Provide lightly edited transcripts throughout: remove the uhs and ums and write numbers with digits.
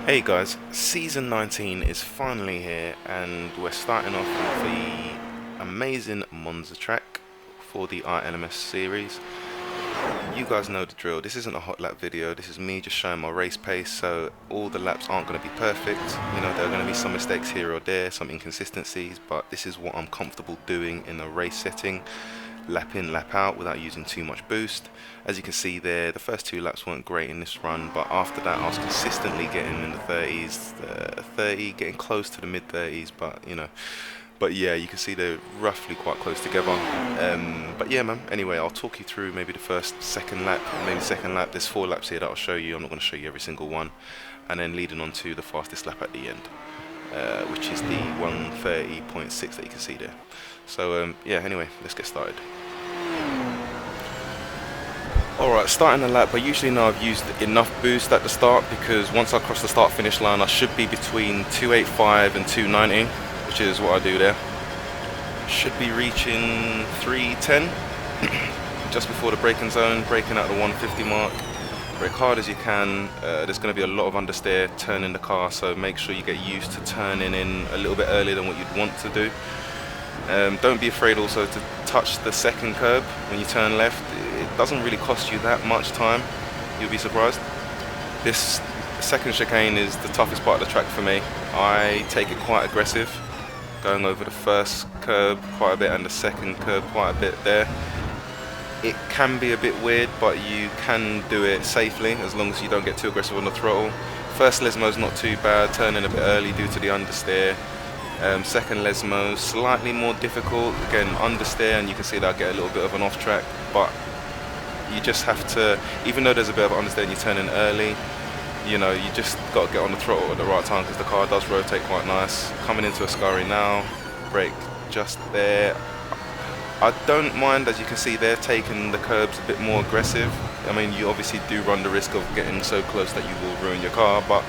Hey guys, season 19 is finally here and we're starting off with the amazing Monza track for the RLMS series. You guys know the drill, this isn't a hot lap video, this is me just showing my race pace, so all the laps aren't going to be perfect. You know, there are going to be some mistakes here or there, some inconsistencies, but this is what I'm comfortable doing in a race setting. Lap in, lap out without using too much boost. As you can see there, the first two laps weren't great in this run, but after that I was consistently getting in the 30s, 30, getting close to the mid 30s, but yeah, you can see they're roughly quite close together. But yeah, man, anyway, I'll talk you through maybe the first, second lap, maybe second lap. There's 4 laps here that I'll show you. I'm not going to show you every single one. And then leading on to the fastest lap at the end, which is the 1:30.6 that you can see there. So yeah, anyway, let's get started. Alright, starting the lap, I usually know I've used enough boost at the start because once I cross the start finish line I should be between 285 and 290, which is what I do there. Should be reaching 310 just before the braking zone, braking at the 150 mark. Brake hard as you can. There's going to be a lot of understeer turning the car, so make sure you get used to turning in a little bit earlier than what you'd want to do. Don't be afraid also to touch the second curb when you turn left. It doesn't really cost you that much time, you'll be surprised. This second chicane is the toughest part of the track for me. I take it quite aggressive, going over the first curb quite a bit and the second curb quite a bit there. It can be a bit weird, but you can do it safely as long as you don't get too aggressive on the throttle. First Lesmo's not too bad, turning a bit early due to the understeer. Second Lesmo, slightly more difficult, again understeer, and you can see that I get a little bit of an off track, but you just have to, even though there's a bit of understeer and you turn in early, you know, you just got to get on the throttle at the right time because the car does rotate quite nice. Coming into a scurry now, brake just there. I don't mind, as you can see there, taking the curbs a bit more aggressive. I mean, you obviously do run the risk of getting so close that you will ruin your car, but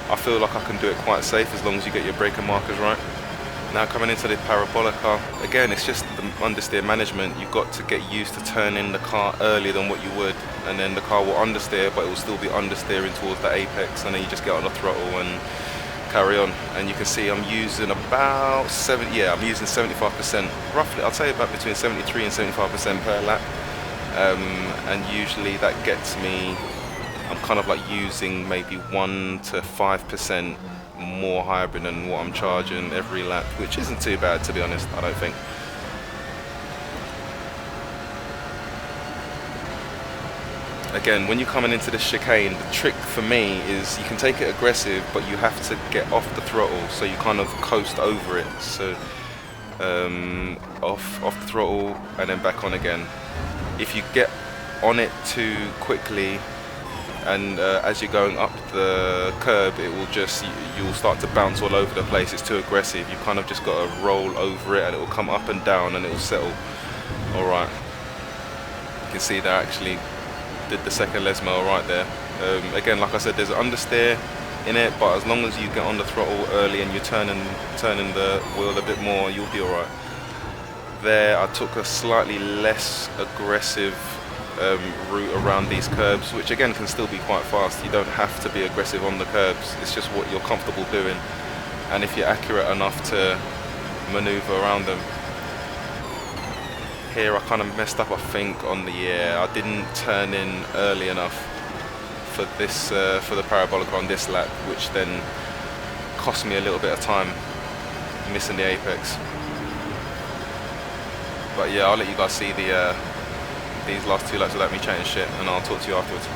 I feel like I can do it quite safe as long as you get your braking markers right. Now coming into the parabolica, again it's just the understeer management. You've got to get used to turning the car earlier than what you would, and then the car will understeer, but it will still be understeering towards the apex, and then you just get on the throttle and carry on. And you can see I'm using about 75%, roughly. I'd say about between 73 and 75% per lap, and usually that gets me, I'm kind of like using maybe 1 to 5% more hybrid than what I'm charging every lap, which isn't too bad, to be honest, I don't think. Again, when you're coming into this chicane, the trick for me is you can take it aggressive, but you have to get off the throttle, so you kind of coast over it. So off the throttle and then back on again. If you get on it too quickly, and as you're going up the curb, it will just, you'll start to bounce all over the place. It's too aggressive. You kind of just got to roll over it and it will come up and down and it will settle. Alright, you can see that actually did the second Lesmo right there. Again, like I said, there's an understeer in it, but as long as you get on the throttle early and you're turning the wheel a bit more, you'll be alright. There I took a slightly less aggressive route around these curbs, which again can still be quite fast. You don't have to be aggressive on the curbs, it's just what you're comfortable doing, and if you're accurate enough to maneuver around them. Here I kind of messed up, I think, on the air. I didn't turn in early enough for this for the parabolic on this lap, which then cost me a little bit of time, missing the apex. But yeah, I'll let you guys see these last 2 laps without me chatting shit, and I'll talk to you afterwards.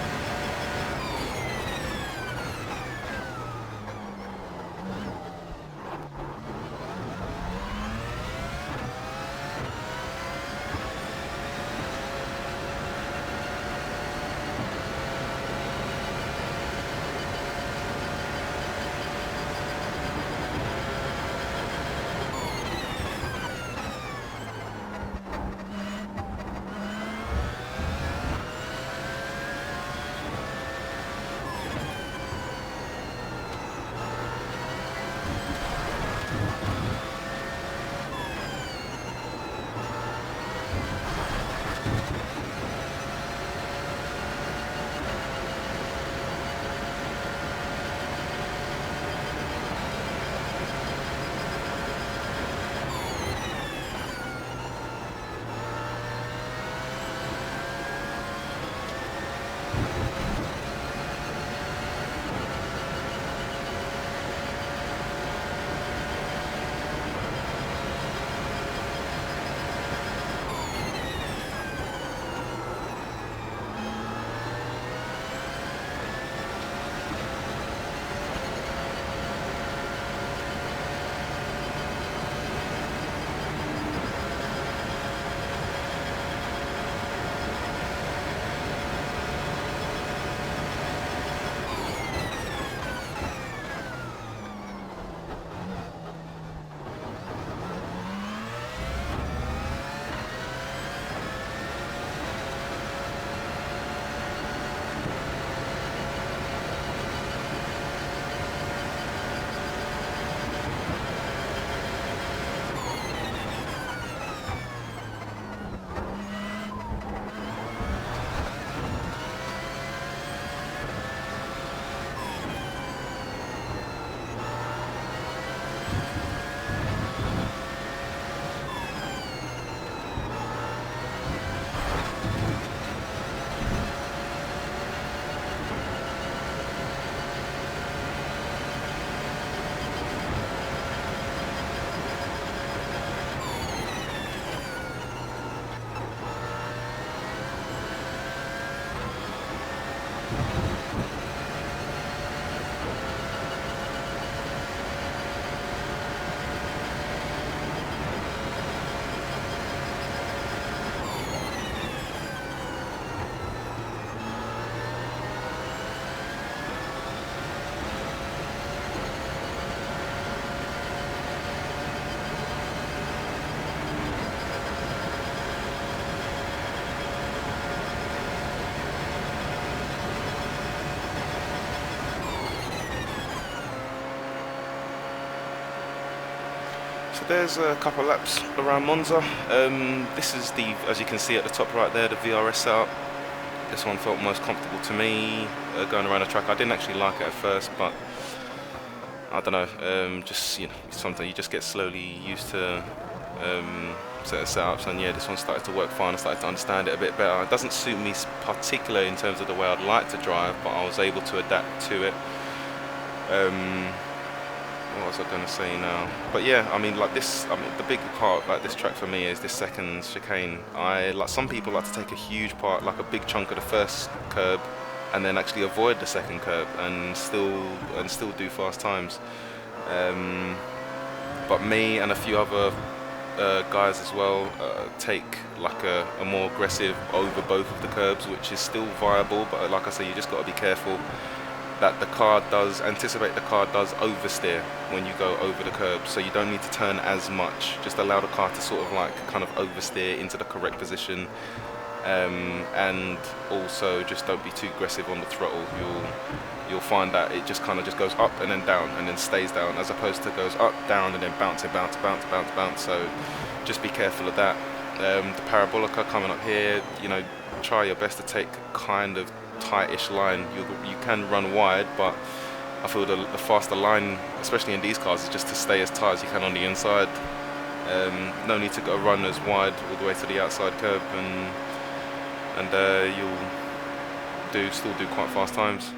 So there's a couple of laps around Monza. This is the, as you can see at the top right there, the VRS setup. This one felt most comfortable to me going around the track. I didn't actually like it at first, but I don't know, just, you know, something you just get slowly used to certain setups, and yeah, this one started to work fine. I started to understand it a bit better. It doesn't suit me particularly in terms of the way I'd like to drive, but I was able to adapt to it. What was I going to say now? But yeah, I mean, like this, I mean, the big part about this track for me is this second chicane. Like some people like to take a huge part, like a big chunk of the first curb, and then actually avoid the second curb and still do fast times. But me and a few other guys as well take like a more aggressive over both of the curbs, which is still viable, but like I say, you just got to be careful that the car does oversteer when you go over the curb, so you don't need to turn as much. Just allow the car to sort of like kind of oversteer into the correct position, and also just don't be too aggressive on the throttle. You'll find that it just kind of just goes up and then down and then stays down, as opposed to goes up, down, and then bounce. So just be careful of that. The parabolica coming up here, you know, try your best to take kind of tightish line. You can run wide, but I feel the faster line, especially in these cars, is just to stay as tight as you can on the inside. No need to go run as wide all the way to the outside curb, and you'll still do quite fast times.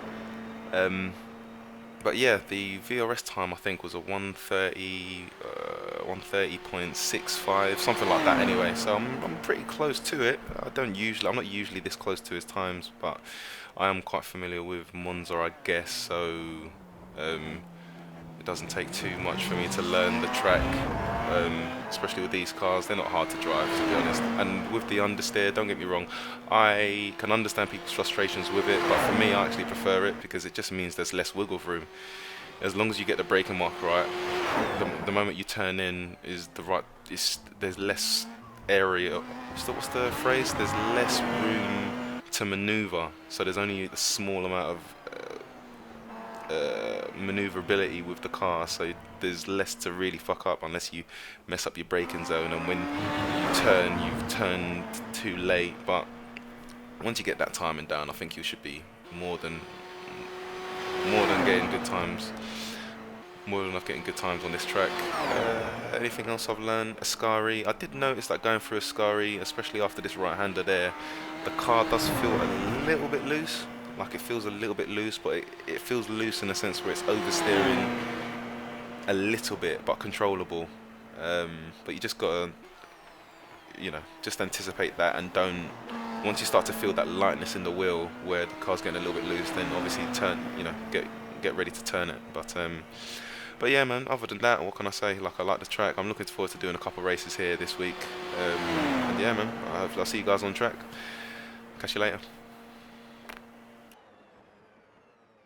But yeah, the VRS time I think was a 130.65, something like that anyway, so I'm pretty close to it. I'm not usually this close to his times, but I am quite familiar with Monza, I guess, so it doesn't take too much for me to learn the track, especially with these cars. They're not hard to drive, to be honest, and with the understeer, don't get me wrong, I can understand people's frustrations with it, but for me I actually prefer it because it just means there's less wiggle room. As long as you get the braking mark right, the moment you turn in there's less area. What's the phrase? There's less room to maneuver, so there's only a small amount of maneuverability with the car, so there's less to really fuck up unless you mess up your braking zone, and when you turn, you've turned too late. But once you get that timing down, I think you should be more than getting good times. More than enough getting good times on this track. Anything else I've learned? Ascari. I did notice that going through Ascari, especially after this right-hander there, the car does feel a little bit loose. Like it feels a little bit loose, but it feels loose in a sense where it's oversteering a little bit, but controllable. But you just gotta, you know, just anticipate that, and don't. Once you start to feel that lightness in the wheel where the car's getting a little bit loose, then obviously turn. You know, get ready to turn it. But yeah, man. Other than that, what can I say? Like, I like the track. I'm looking forward to doing a couple of races here this week. And yeah, man. I'll see you guys on track. Catch you later.